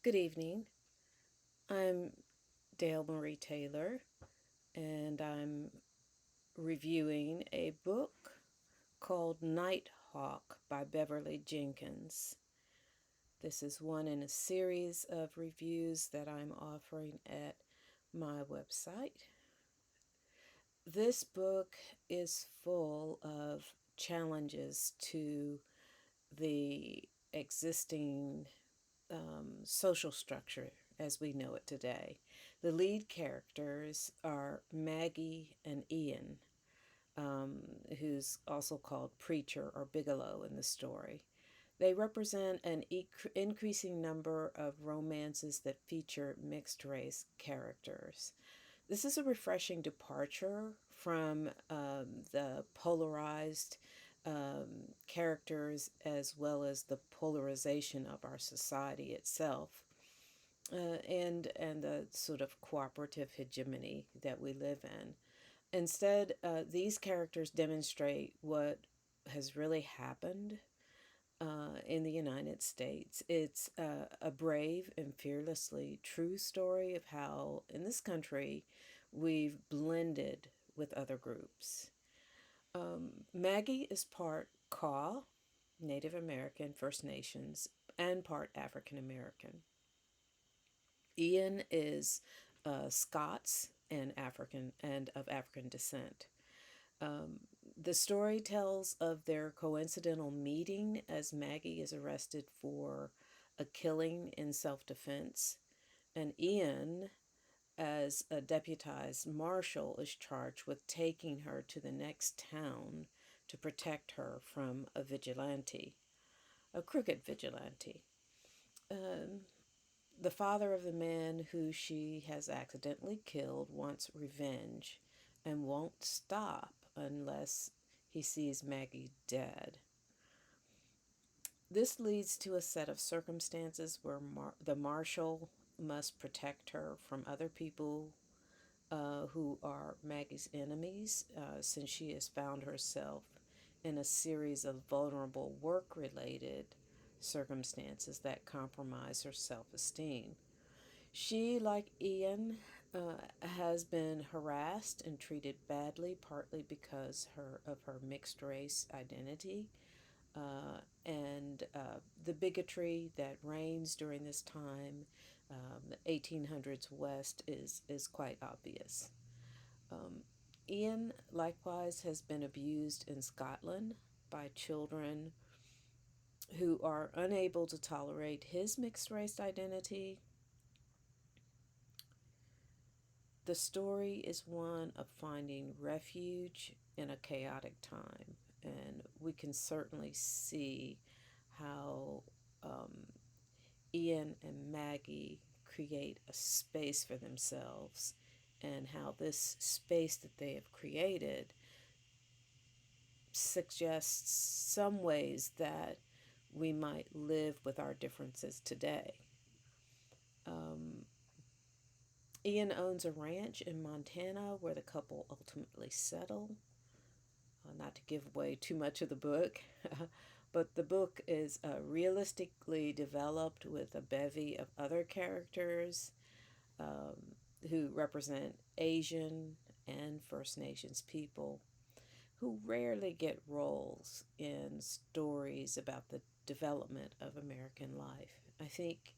Good evening. I'm Dale Marie Taylor, and I'm reviewing a book called Nighthawk by Beverly Jenkins. This is one in a series of reviews that I'm offering at my website. This book is full of challenges to the existing social structure as we know it today. The lead characters are Maggie and Ian, who's also called Preacher or Bigelow in the story. They represent an increasing number of romances that feature mixed race characters. This is a refreshing departure from the polarized characters as well as the polarization of our society itself, and the sort of cooperative hegemony that we live in. Instead, these characters demonstrate what has really happened in the United States. It's a brave and fearlessly true story of how, in this country, we've blended with other groups. Maggie is part Kaw, Native American, First Nations, and part African American. Ian is Scots and African and of African descent. Um, the story tells of their coincidental meeting as Maggie is arrested for a killing in self defense, and Ian, as a deputized marshal, is charged with taking her to the next town to protect her from a vigilante, a crooked vigilante. Um, the father of the man who she has accidentally killed wants revenge and won't stop unless he sees Maggie dead. This leads to a set of circumstances where the marshal must protect her from other people who are Maggie's enemies, since she has found herself in a series of vulnerable work related circumstances that compromise her self esteem. She, like Ian, has been harassed and treated badly, partly because of her mixed race identity, and the bigotry that reigns during this time. The 1800s West is quite obvious. Um, Ian likewise has been abused in Scotland by children who are unable to tolerate his mixed race identity. The story is one of finding refuge in a chaotic time, and we can certainly see how Ian and Maggie create a space for themselves, and how this space that they have created suggests some ways that we might live with our differences today. Um, Ian owns a ranch in Montana where the couple ultimately settle. Not to give away too much of the book, but the book is realistically developed with a bevy of other characters um, who represent Asian and First Nations people who rarely get roles in stories about the development of American life. I think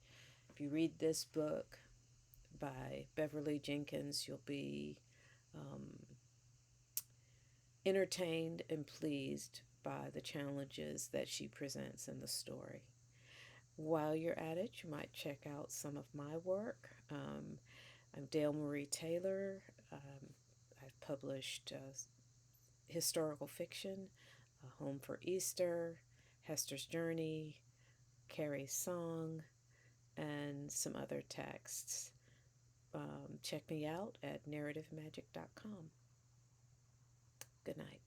if you read this book by Beverly Jenkins, you'll be um, entertained and pleased by the challenges that she presents in the story. While you're at it, you might check out some of my work. I'm Dale Marie Taylor. I've published historical fiction, Home for Easter, Hester's Journey, Carrie's Song, and some other texts. Check me out at narrativemagic.com. Good night.